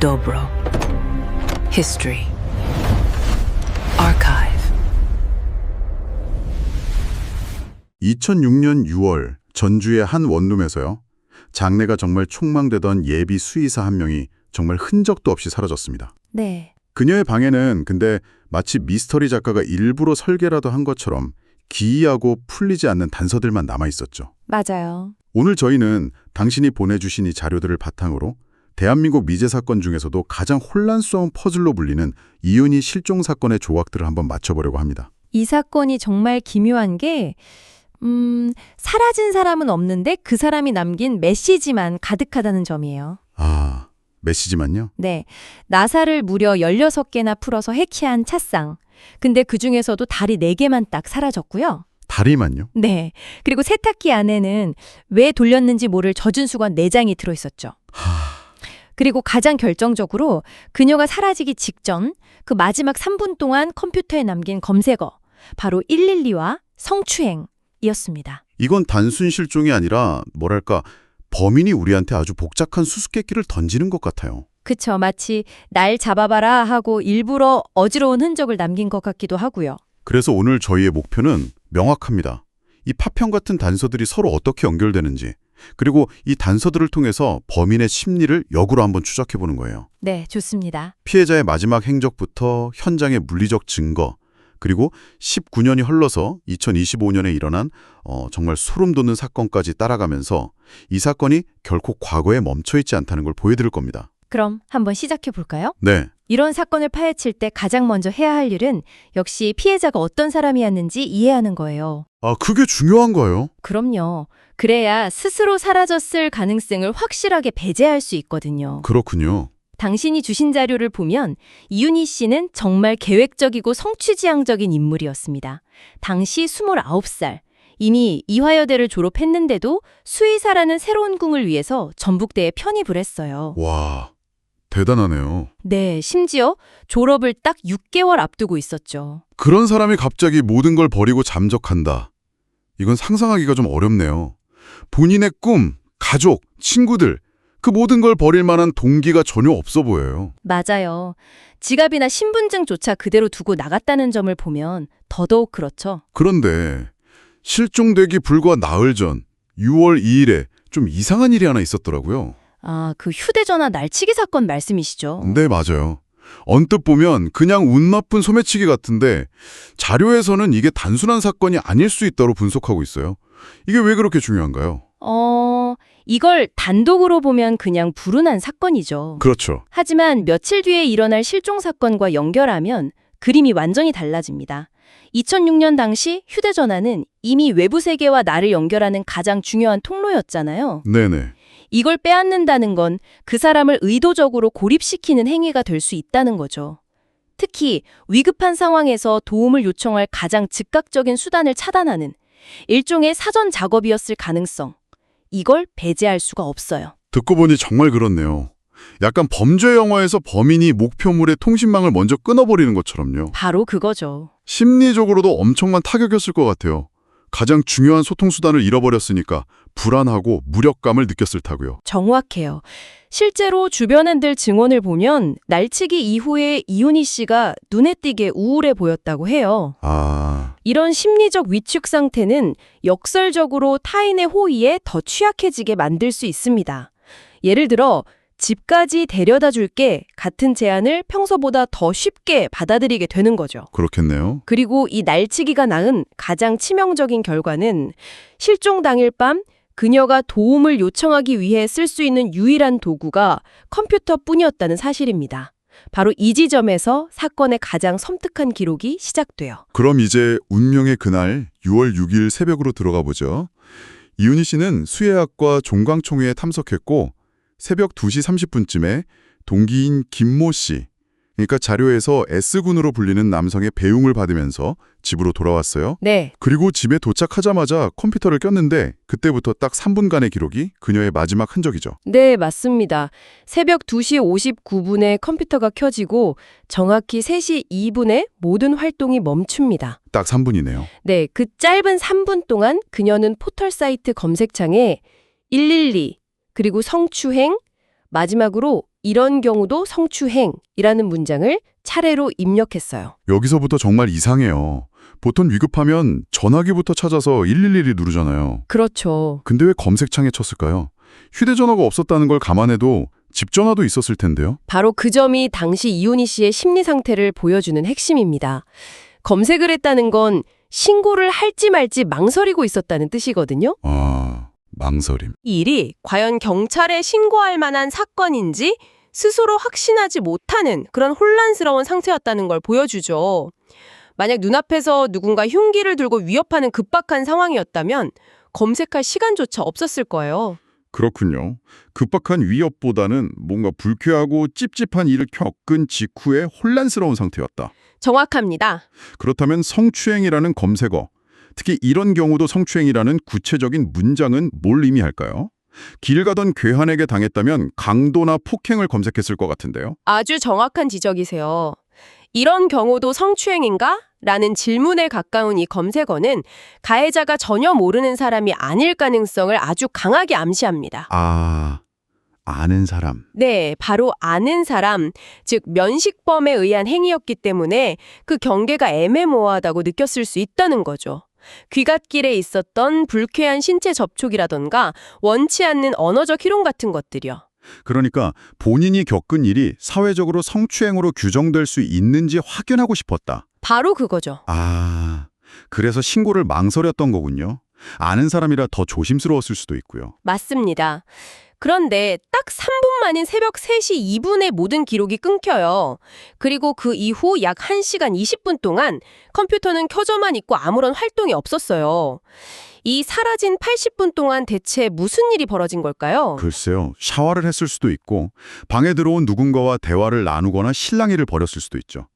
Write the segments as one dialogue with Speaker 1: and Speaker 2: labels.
Speaker 1: Dobro. History. Archive.
Speaker 2: 2006년 6월 전주의 한 원룸에서요. 장래가 정말 촉망되던 예비 수의사 한 명이 정말 흔적도 없이 사라졌습니다.
Speaker 3: 네,
Speaker 2: 그녀의 방에는 근데 마치 미스터리 작가가 일부러 설계라도 한 것처럼 기이하고 풀리지 않는 단서들만 남아있었죠.
Speaker 3: 맞아요.
Speaker 2: 오늘 저희는 당신이 보내주신 이 자료들을 바탕으로 대한민국 미제 사건 중에서도 가장 혼란스러운 퍼즐로 불리는 이은희 실종 사건의 조각들을 한번 맞춰보려고 합니다.
Speaker 3: 이 사건이 정말 기묘한 게 사라진 사람은 없는데 그 사람이 남긴 메시지만 가득하다는 점이에요.
Speaker 2: 아, 메시지만요?
Speaker 3: 네, 나사를 무려 16개나 풀어서 해키한 찻상. 근데 그중에서도 다리 4개만 딱 사라졌고요.
Speaker 2: 다리만요?
Speaker 3: 네, 그리고 세탁기 안에는 왜 돌렸는지 모를 젖은 수건 4장이 들어있었죠. 그리고 가장 결정적으로 그녀가 사라지기 직전 그 마지막 3분 동안 컴퓨터에 남긴 검색어, 바로 112와 성추행이었습니다.
Speaker 2: 이건 단순 실종이 아니라 뭐랄까 범인이 우리한테 아주 복잡한 수수께끼를 던지는 것 같아요.
Speaker 3: 그쵸, 마치 날 잡아봐라 하고 일부러 어지러운 흔적을 남긴 것 같기도 하고요.
Speaker 2: 그래서 오늘 저희의 목표는 명확합니다. 이 파편 같은 단서들이 서로 어떻게 연결되는지, 그리고 이 단서들을 통해서 범인의 심리를 역으로 한번 추적해보는 거예요.
Speaker 3: 네, 좋습니다.
Speaker 2: 피해자의 마지막 행적부터 현장의 물리적 증거, 그리고 19년이 흘러서 2025년에 일어난 정말 소름 돋는 사건까지 따라가면서 이 사건이 결코 과거에 멈춰있지 않다는 걸 보여드릴 겁니다.
Speaker 3: 그럼 한번 시작해 볼까요?
Speaker 2: 네,
Speaker 3: 이런 사건을 파헤칠 때 가장 먼저 해야 할 일은 역시 피해자가 어떤 사람이었는지 이해하는 거예요.
Speaker 2: 아 그게 중요한 거예요.
Speaker 3: 그럼요. 그래야 스스로 사라졌을 가능성을 확실하게 배제할 수 있거든요.
Speaker 2: 그렇군요.
Speaker 3: 당신이 주신 자료를 보면 이윤희 씨는 정말 계획적이고 성취지향적인 인물이었습니다. 당시 29살, 이미 이화여대를 졸업했는데도 수의사라는 새로운 궁을 위해서 전북대에 편입을 했어요.
Speaker 2: 와, 대단하네요.
Speaker 3: 네, 심지어 졸업을 딱 6개월 앞두고 있었죠.
Speaker 2: 그런 사람이 갑자기 모든 걸 버리고 잠적한다. 이건 상상하기가 좀 어렵네요. 본인의 꿈, 가족, 친구들, 그 모든 걸 버릴 만한 동기가 전혀 없어 보여요.
Speaker 3: 맞아요. 지갑이나 신분증조차 그대로 두고 나갔다는 점을 보면 더더욱 그렇죠.
Speaker 2: 그런데 실종되기 불과 나흘 전 6월 2일에 좀 이상한 일이 하나 있었더라고요.
Speaker 3: 아, 그 휴대전화 날치기 사건 말씀이시죠?
Speaker 2: 네, 맞아요. 언뜻 보면 그냥 운 나쁜 소매치기 같은데 자료에서는 이게 단순한 사건이 아닐 수 있다고 분석하고 있어요. 이게 왜 그렇게 중요한가요?
Speaker 3: 이걸 단독으로 보면 그냥 불운한 사건이죠.
Speaker 2: 그렇죠.
Speaker 3: 하지만 며칠 뒤에 일어날 실종 사건과 연결하면 그림이 완전히 달라집니다. 2006년 당시 휴대전화는 이미 외부 세계와 나를 연결하는 가장 중요한 통로였잖아요.
Speaker 2: 네네.
Speaker 3: 이걸 빼앗는다는 건 그 사람을 의도적으로 고립시키는 행위가 될 수 있다는 거죠. 특히 위급한 상황에서 도움을 요청할 가장 즉각적인 수단을 차단하는 일종의 사전 작업이었을 가능성. 이걸 배제할 수가 없어요.
Speaker 2: 듣고 보니 정말 그렇네요. 약간 범죄 영화에서 범인이 목표물의 통신망을 먼저 끊어버리는 것처럼요.
Speaker 3: 바로 그거죠.
Speaker 2: 심리적으로도 엄청난 타격이었을 것 같아요. 가장 중요한 소통수단을 잃어버렸으니까 불안하고 무력감을 느꼈을 타고요.
Speaker 3: 정확해요. 실제로 주변인들 증언을 보면 날치기 이후에 이윤희 씨가 눈에 띄게 우울해 보였다고 해요. 이런 심리적 위축 상태는 역설적으로 타인의 호의에 더 취약해지게 만들 수 있습니다. 예를 들어 집까지 데려다 줄게 같은 제안을 평소보다 더 쉽게 받아들이게 되는 거죠.
Speaker 2: 그렇겠네요.
Speaker 3: 그리고 이 날치기가 낳은 가장 치명적인 결과는 실종 당일 밤 그녀가 도움을 요청하기 위해 쓸 수 있는 유일한 도구가 컴퓨터뿐이었다는 사실입니다. 바로 이 지점에서 사건의 가장 섬뜩한 기록이 시작돼요.
Speaker 2: 그럼 이제 운명의 그날 6월 6일 새벽으로 들어가 보죠. 이윤희 씨는 수해학과 종강총회에 참석했고 새벽 2시 30분쯤에 동기인 김모 씨, 그러니까 자료에서 S군으로 불리는 남성의 배웅을 받으면서 집으로 돌아왔어요.
Speaker 3: 네,
Speaker 2: 그리고 집에 도착하자마자 컴퓨터를 꼈는데 그때부터 딱 3분간의 기록이 그녀의 마지막 흔적이죠.
Speaker 3: 네, 맞습니다. 새벽 2시 59분에 컴퓨터가 켜지고 정확히 3시 2분에 모든 활동이 멈춥니다.
Speaker 2: 딱 3분이네요.
Speaker 3: 네, 그 짧은 3분 동안 그녀는 포털 사이트 검색창에 112, 그리고 성추행, 마지막으로 이런 경우도 성추행이라는 문장을 차례로 입력했어요.
Speaker 2: 여기서부터 정말 이상해요. 보통 위급하면 전화기부터 찾아서 111이 누르잖아요.
Speaker 3: 그렇죠.
Speaker 2: 근데 왜 검색창에 쳤을까요? 휴대전화가 없었다는 걸 감안해도 집전화도 있었을 텐데요.
Speaker 3: 바로 그 점이 당시 이훈희 씨의 심리 상태를 보여주는 핵심입니다. 검색을 했다는 건 신고를 할지 말지 망설이고 있었다는 뜻이거든요.
Speaker 2: 아, 망설임.
Speaker 3: 이 일이 과연 경찰에 신고할 만한 사건인지 스스로 확신하지 못하는 그런 혼란스러운 상태였다는 걸 보여주죠. 만약 눈앞에서 누군가 흉기를 들고 위협하는 급박한 상황이었다면 검색할 시간조차 없었을 거예요.
Speaker 2: 그렇군요. 급박한 위협보다는 뭔가 불쾌하고 찝찝한 일을 겪은 직후에 혼란스러운 상태였다.
Speaker 3: 정확합니다.
Speaker 2: 그렇다면 성추행이라는 검색어, 특히 이런 경우도 성추행이라는 구체적인 문장은 뭘 의미할까요? 길 가던 괴한에게 당했다면 강도나 폭행을 검색했을 것 같은데요.
Speaker 3: 아주 정확한 지적이세요. 이런 경우도 성추행인가? 라는 질문에 가까운 이 검색어는 가해자가 전혀 모르는 사람이 아닐 가능성을 아주 강하게 암시합니다.
Speaker 2: 아, 아는 사람.
Speaker 3: 네, 바로 아는 사람, 즉 면식범에 의한 행위였기 때문에 그 경계가 애매모호하다고 느꼈을 수 있다는 거죠. 귀갓길에 있었던 불쾌한 신체 접촉이라던가 원치 않는 언어적 희롱 같은 것들이요.
Speaker 2: 그러니까 본인이 겪은 일이 사회적으로 성추행으로 규정될 수 있는지 확인하고 싶었다.
Speaker 3: 바로 그거죠.
Speaker 2: 아, 그래서 신고를 망설였던 거군요. 아는 사람이라 더 조심스러웠을 수도 있고요.
Speaker 3: 맞습니다. 그런데 딱 3분 만인 새벽 3시 2분에 모든 기록이 끊겨요. 그리고 그 이후 약 1시간 20분 동안 컴퓨터는 켜져만 있고 아무런 활동이 없었어요. 이 사라진 80분 동안 대체 무슨 일이 벌어진 걸까요?
Speaker 2: 글쎄요. 샤워를 했을 수도 있고 방에 들어온 누군가와 대화를 나누거나 실랑이를 벌였을 수도 있죠.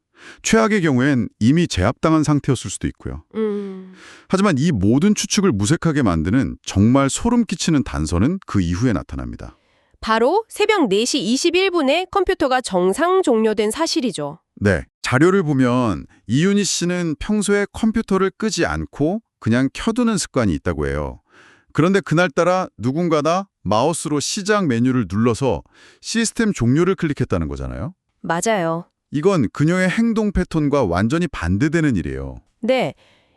Speaker 2: 최악의 경우엔 이미 제압당한 상태였을 수도 있고요. 하지만 이 모든 추측을 무색하게 만드는 정말 소름 끼치는 단서는 그 이후에 나타납니다.
Speaker 3: 바로 새벽 4시 21분에 컴퓨터가 정상 종료된 사실이죠.
Speaker 2: 네. 자료를 보면 이윤희 씨는 평소에 컴퓨터를 끄지 않고 그냥 켜두는 습관이 있다고 해요. 그런데 그날따라 누군가가 마우스로 시작 메뉴를 눌러서 시스템 종료를 클릭했다는 거잖아요.
Speaker 3: 맞아요.
Speaker 2: 이건 그녀의 행동 패턴과 완전히 반대되는 일이에요.
Speaker 3: 네,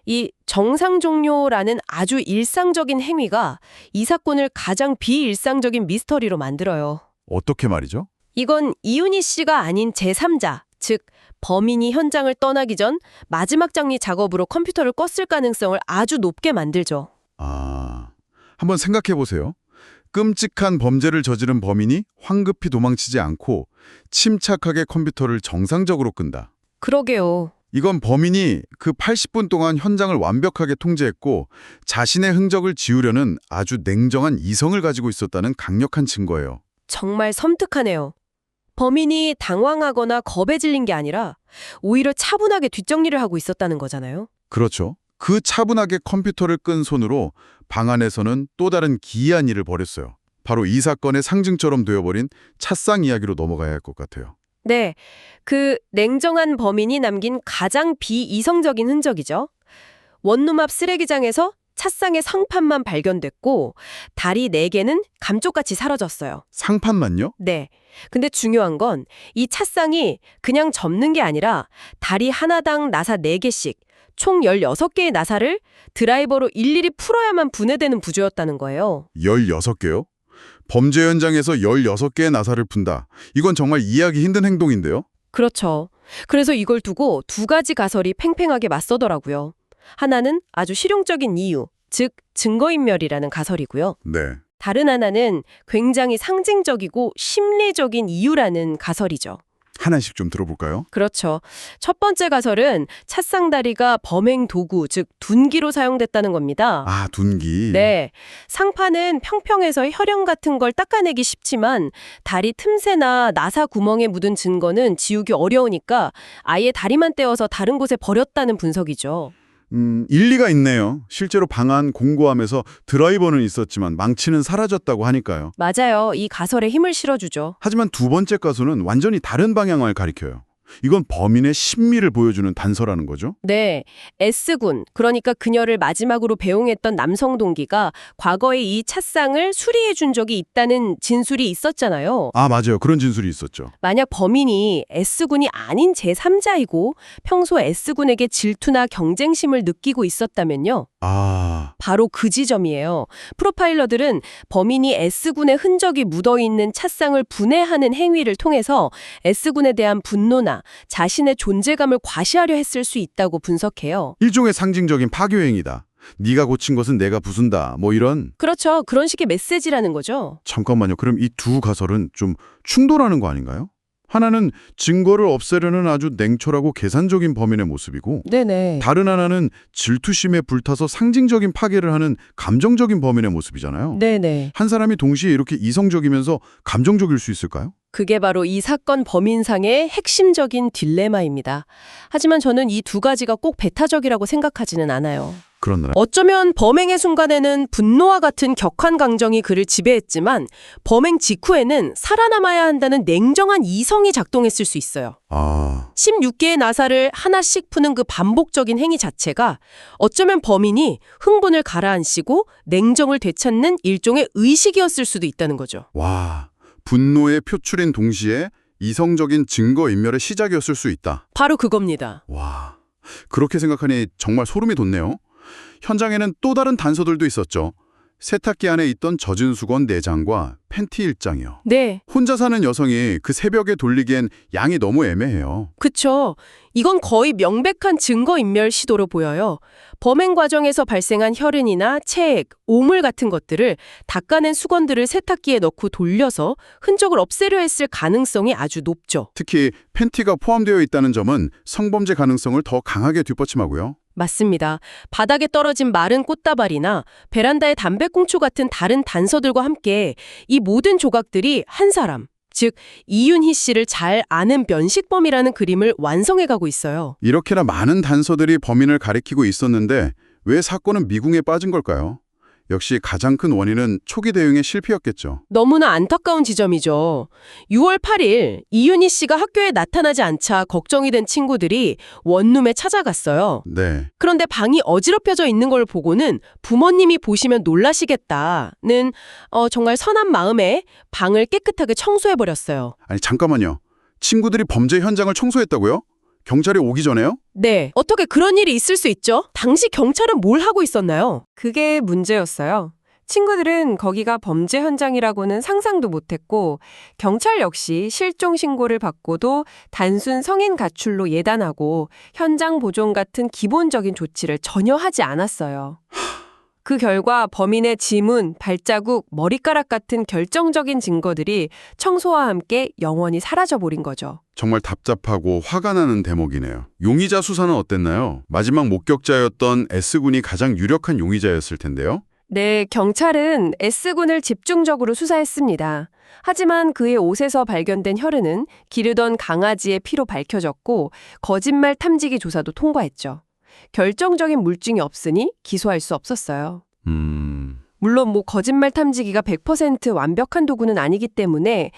Speaker 3: 이 정상 종료라는 아주 일상적인 행위가 이 사건을 가장 비일상적인 미스터리로 만들어요.
Speaker 2: 어떻게 말이죠?
Speaker 3: 이건 이윤희 씨가 아닌 제3자, 즉 범인이 현장을 떠나기 전 마지막 정리 작업으로 컴퓨터를 껐을 가능성을 아주 높게 만들죠.
Speaker 2: 아, 한번 생각해 보세요. 끔찍한 범죄를 저지른 범인이 황급히 도망치지 않고 침착하게 컴퓨터를 정상적으로 끈다.
Speaker 3: 그러게요.
Speaker 2: 이건 범인이 그 80분 동안 현장을 완벽하게 통제했고 자신의 흔적을 지우려는 아주 냉정한 이성을 가지고 있었다는 강력한 증거예요.
Speaker 3: 정말 섬뜩하네요. 범인이 당황하거나 겁에 질린 게 아니라 오히려 차분하게 뒷정리를 하고 있었다는 거잖아요.
Speaker 2: 그렇죠. 그 차분하게 컴퓨터를 끈 손으로 방 안에서는 또 다른 기이한 일을 벌였어요. 바로 이 사건의 상징처럼 되어버린 찻상 이야기로 넘어가야 할 것 같아요.
Speaker 3: 네, 그 냉정한 범인이 남긴 가장 비이성적인 흔적이죠. 원룸 앞 쓰레기장에서 찻상의 상판만 발견됐고 다리 4개는 감쪽같이 사라졌어요.
Speaker 2: 상판만요?
Speaker 3: 네. 근데 중요한 건 이 찻상이 그냥 접는 게 아니라 다리 하나당 나사 4개씩 총 16개의 나사를 드라이버로 일일이 풀어야만 분해되는 구조였다는 거예요.
Speaker 2: 16개요? 범죄 현장에서 16개의 나사를 푼다. 이건 정말 이해하기 힘든 행동인데요?
Speaker 3: 그렇죠. 그래서 이걸 두고 2가지 가설이 팽팽하게 맞서더라고요. 하나는 아주 실용적인 이유, 즉 증거인멸이라는 가설이고요.
Speaker 2: 네.
Speaker 3: 다른 하나는 굉장히 상징적이고 심리적인 이유라는 가설이죠.
Speaker 2: 하나씩 좀 들어볼까요?
Speaker 3: 그렇죠. 첫 번째 가설은 찻상다리가 범행 도구, 즉 둔기로 사용됐다는 겁니다.
Speaker 2: 아, 둔기.
Speaker 3: 네. 상판은 평평해서 혈흔 같은 걸 닦아내기 쉽지만 다리 틈새나 나사 구멍에 묻은 증거는 지우기 어려우니까 아예 다리만 떼어서 다른 곳에 버렸다는 분석이죠.
Speaker 2: 일리가 있네요. 실제로 방안 공고함에서 드라이버는 있었지만 망치는 사라졌다고 하니까요.
Speaker 3: 맞아요. 이 가설에 힘을 실어주죠.
Speaker 2: 하지만 두 번째 가설은 완전히 다른 방향을 가리켜요. 이건 범인의 심미를 보여주는 단서라는 거죠?
Speaker 3: 네, S군, 그러니까 그녀를 마지막으로 배웅했던 남성 동기가 과거에 이 찻상을 수리해 준 적이 있다는 진술이 있었잖아요.
Speaker 2: 아, 맞아요. 그런 진술이 있었죠.
Speaker 3: 만약 범인이 S군이 아닌 제3자이고 평소 S군에게 질투나 경쟁심을 느끼고 있었다면요.
Speaker 2: 아,
Speaker 3: 바로 그 지점이에요. 프로파일러들은 범인이 S군의 흔적이 묻어있는 찻상을 분해하는 행위를 통해서 S군에 대한 분노나 자신의 존재감을 과시하려 했을 수 있다고 분석해요.
Speaker 2: 일종의 상징적인 파괴행위다. 네가 고친 것은 내가 부순다. 뭐 이런.
Speaker 3: 그렇죠. 그런 식의 메시지라는 거죠.
Speaker 2: 잠깐만요. 그럼 이 두 가설은 좀 충돌하는 거 아닌가요? 하나는 증거를 없애려는 아주 냉철하고 계산적인 범인의 모습이고
Speaker 3: 네네.
Speaker 2: 다른 하나는 질투심에 불타서 상징적인 파괴를 하는 감정적인 범인의 모습이잖아요.
Speaker 3: 네네.
Speaker 2: 한 사람이 동시에 이렇게 이성적이면서 감정적일 수 있을까요?
Speaker 3: 그게 바로 이 사건 범인상의 핵심적인 딜레마입니다. 하지만 저는 이 두 가지가 꼭 배타적이라고 생각하지는 않아요.
Speaker 2: 그렇나?
Speaker 3: 어쩌면 범행의 순간에는 분노와 같은 격한 감정이 그를 지배했지만 범행 직후에는 살아남아야 한다는 냉정한 이성이 작동했을 수 있어요.
Speaker 2: 아,
Speaker 3: 16개의 나사를 하나씩 푸는 그 반복적인 행위 자체가 어쩌면 범인이 흥분을 가라앉히고 냉정을 되찾는 일종의 의식이었을 수도 있다는 거죠.
Speaker 2: 와, 분노의 표출인 동시에 이성적인 증거인멸의 시작이었을 수 있다.
Speaker 3: 바로 그겁니다.
Speaker 2: 와, 그렇게 생각하니 정말 소름이 돋네요. 현장에는 또 다른 단서들도 있었죠. 세탁기 안에 있던 젖은 수건 4장과 팬티 1장이요.
Speaker 3: 네,
Speaker 2: 혼자 사는 여성이 그 새벽에 돌리기엔 양이 너무 애매해요.
Speaker 3: 그쵸. 이건 거의 명백한 증거인멸 시도로 보여요. 범행 과정에서 발생한 혈흔이나 체액, 오물 같은 것들을 닦아낸 수건들을 세탁기에 넣고 돌려서 흔적을 없애려 했을 가능성이 아주 높죠.
Speaker 2: 특히 팬티가 포함되어 있다는 점은 성범죄 가능성을 더 강하게 뒷받침하고요.
Speaker 3: 맞습니다. 바닥에 떨어진 마른 꽃다발이나 베란다의 담배꽁초 같은 다른 단서들과 함께 이 모든 조각들이 한 사람, 즉 이윤희 씨를 잘 아는 면식범이라는 그림을 완성해가고 있어요.
Speaker 2: 이렇게나 많은 단서들이 범인을 가리키고 있었는데 왜 사건은 미궁에 빠진 걸까요? 역시 가장 큰 원인은 초기 대응의 실패였겠죠.
Speaker 3: 너무나 안타까운 지점이죠. 6월 8일 이윤희 씨가 학교에 나타나지 않자 걱정이 된 친구들이 원룸에 찾아갔어요.
Speaker 2: 네.
Speaker 3: 그런데 방이 어지럽혀져 있는 걸 보고는 부모님이 보시면 놀라시겠다는 정말 선한 마음에 방을 깨끗하게 청소해버렸어요.
Speaker 2: 아니 잠깐만요. 친구들이 범죄 현장을 청소했다고요? 경찰이 오기 전에요?
Speaker 3: 네, 어떻게 그런 일이 있을 수 있죠? 당시 경찰은 뭘 하고 있었나요?
Speaker 4: 그게 문제였어요. 친구들은 거기가 범죄 현장이라고는 상상도 못했고 경찰 역시 실종 신고를 받고도 단순 성인 가출로 예단하고 현장 보존 같은 기본적인 조치를 전혀 하지 않았어요. 그 결과 범인의 지문, 발자국, 머리카락 같은 결정적인 증거들이 청소와 함께 영원히 사라져버린 거죠.
Speaker 2: 정말 답답하고 화가 나는 대목이네요. 용의자 수사는 어땠나요? 마지막 목격자였던 S군이 가장 유력한 용의자였을 텐데요.
Speaker 4: 네, 경찰은 S군을 집중적으로 수사했습니다. 하지만 그의 옷에서 발견된 혈흔은 기르던 강아지의 피로 밝혀졌고 거짓말 탐지기 조사도 통과했죠. 결정적인 물증이 없으니 기소할 수 없었어요. 물론 거짓말 탐지기가 100% 완벽한 도구는 아니기 때문에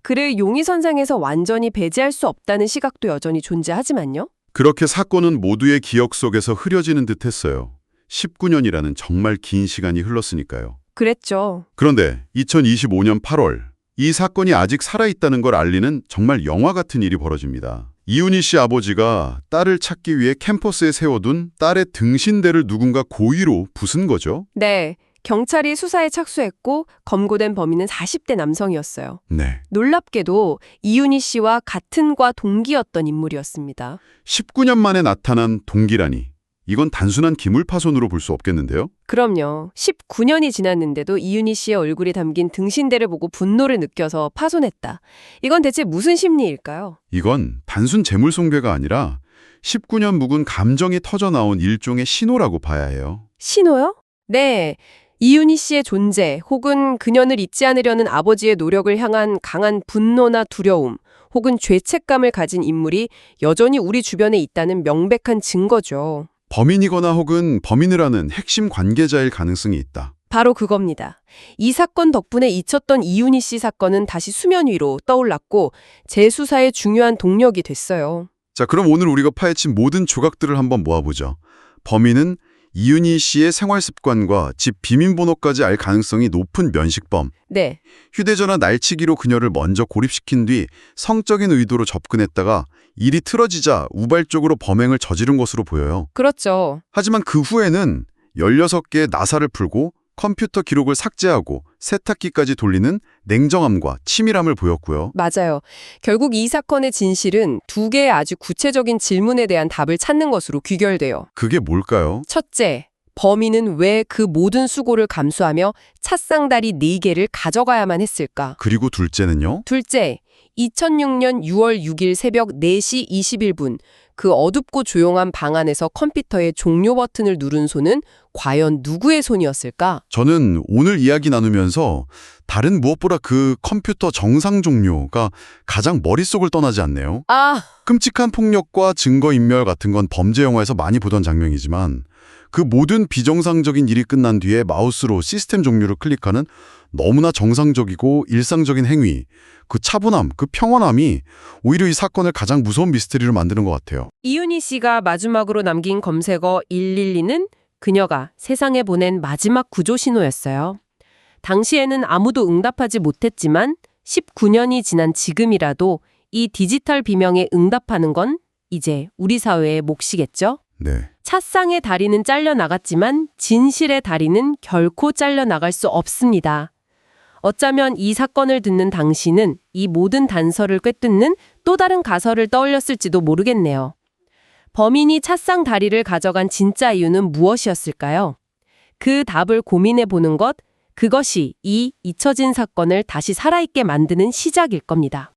Speaker 4: 그를 용의선상에서 완전히 배제할 수 없다는 시각도 여전히 존재하지만요.
Speaker 2: 그렇게 사건은 모두의 기억 속에서 흐려지는 듯했어요. 19년이라는 정말 긴 시간이 흘렀으니까요.
Speaker 4: 그랬죠.
Speaker 2: 그런데 2025년 8월 이 사건이 아직 살아있다는 걸 알리는 정말 영화 같은 일이 벌어집니다. 이윤희 씨 아버지가 딸을 찾기 위해 캠퍼스에 세워둔 딸의 등신대를 누군가 고의로 부순 거죠?
Speaker 4: 네, 경찰이 수사에 착수했고 검거된 범인은 40대 남성이었어요.
Speaker 2: 네.
Speaker 4: 놀랍게도 이윤희 씨와 같은 과 동기였던 인물이었습니다.
Speaker 2: 19년 만에 나타난 동기라니. 이건 단순한 기물 파손으로 볼 수 없겠는데요?
Speaker 4: 그럼요. 19년이 지났는데도 이윤희 씨의 얼굴이 담긴 등신대를 보고 분노를 느껴서 파손했다. 이건 대체 무슨 심리일까요?
Speaker 2: 이건 단순 재물 숭배가 아니라 19년 묵은 감정이 터져나온 일종의 신호라고 봐야 해요.
Speaker 4: 신호요? 네. 이윤희 씨의 존재 혹은 그녀를 잊지 않으려는 아버지의 노력을 향한 강한 분노나 두려움 혹은 죄책감을 가진 인물이 여전히 우리 주변에 있다는 명백한 증거죠.
Speaker 2: 범인이거나 혹은 범인을 하는 핵심 관계자일 가능성이 있다.
Speaker 4: 바로 그겁니다. 이 사건 덕분에 잊혔던 이윤희 씨 사건은 다시 수면 위로 떠올랐고 재수사의 중요한 동력이 됐어요.
Speaker 2: 자, 그럼 오늘 우리가 파헤친 모든 조각들을 한번 모아보죠. 범인은 이윤희 씨의 생활 습관과 집 비밀번호까지 알 가능성이 높은 면식범.
Speaker 4: 네.
Speaker 2: 휴대전화 날치기로 그녀를 먼저 고립시킨 뒤 성적인 의도로 접근했다가 일이 틀어지자 우발적으로 범행을 저지른 것으로 보여요.
Speaker 4: 그렇죠.
Speaker 2: 하지만 그 후에는 16개의 나사를 풀고 컴퓨터 기록을 삭제하고 세탁기까지 돌리는 냉정함과 치밀함을 보였고요.
Speaker 4: 맞아요. 결국 이 사건의 진실은 두 개의 아주 구체적인 질문에 대한 답을 찾는 것으로 귀결돼요.
Speaker 2: 그게 뭘까요?
Speaker 4: 첫째, 범인은 왜 그 모든 수고를 감수하며 찻상다리 4개를 가져가야만 했을까?
Speaker 2: 그리고 둘째는요?
Speaker 4: 둘째, 2006년 6월 6일 새벽 4시 21분 그 어둡고 조용한 방 안에서 컴퓨터의 종료 버튼을 누른 손은 과연 누구의 손이었을까?
Speaker 2: 저는 오늘 이야기 나누면서 다른 무엇보다 그 컴퓨터 정상 종료가 가장 머릿속을 떠나지 않네요. 끔찍한 폭력과 증거인멸 같은 건 범죄 영화에서 많이 보던 장면이지만 그 모든 비정상적인 일이 끝난 뒤에 마우스로 시스템 종료를 클릭하는 너무나 정상적이고 일상적인 행위, 그 차분함, 그 평온함이 오히려 이 사건을 가장 무서운 미스터리로 만드는 것 같아요.
Speaker 4: 이윤희 씨가 마지막으로 남긴 검색어 112는 그녀가 세상에 보낸 마지막 구조 신호였어요. 당시에는 아무도 응답하지 못했지만 19년이 지난 지금이라도 이 디지털 비명에 응답하는 건 이제 우리 사회의 몫이겠죠?
Speaker 2: 네.
Speaker 4: 찻상의 다리는 잘려나갔지만 진실의 다리는 결코 잘려나갈 수 없습니다. 어쩌면 이 사건을 듣는 당신은 이 모든 단서를 꿰뚫는 또 다른 가설을 떠올렸을지도 모르겠네요. 범인이 찻상 다리를 가져간 진짜 이유는 무엇이었을까요? 그 답을 고민해 보는 것, 그것이 이 잊혀진 사건을 다시 살아있게 만드는 시작일 겁니다.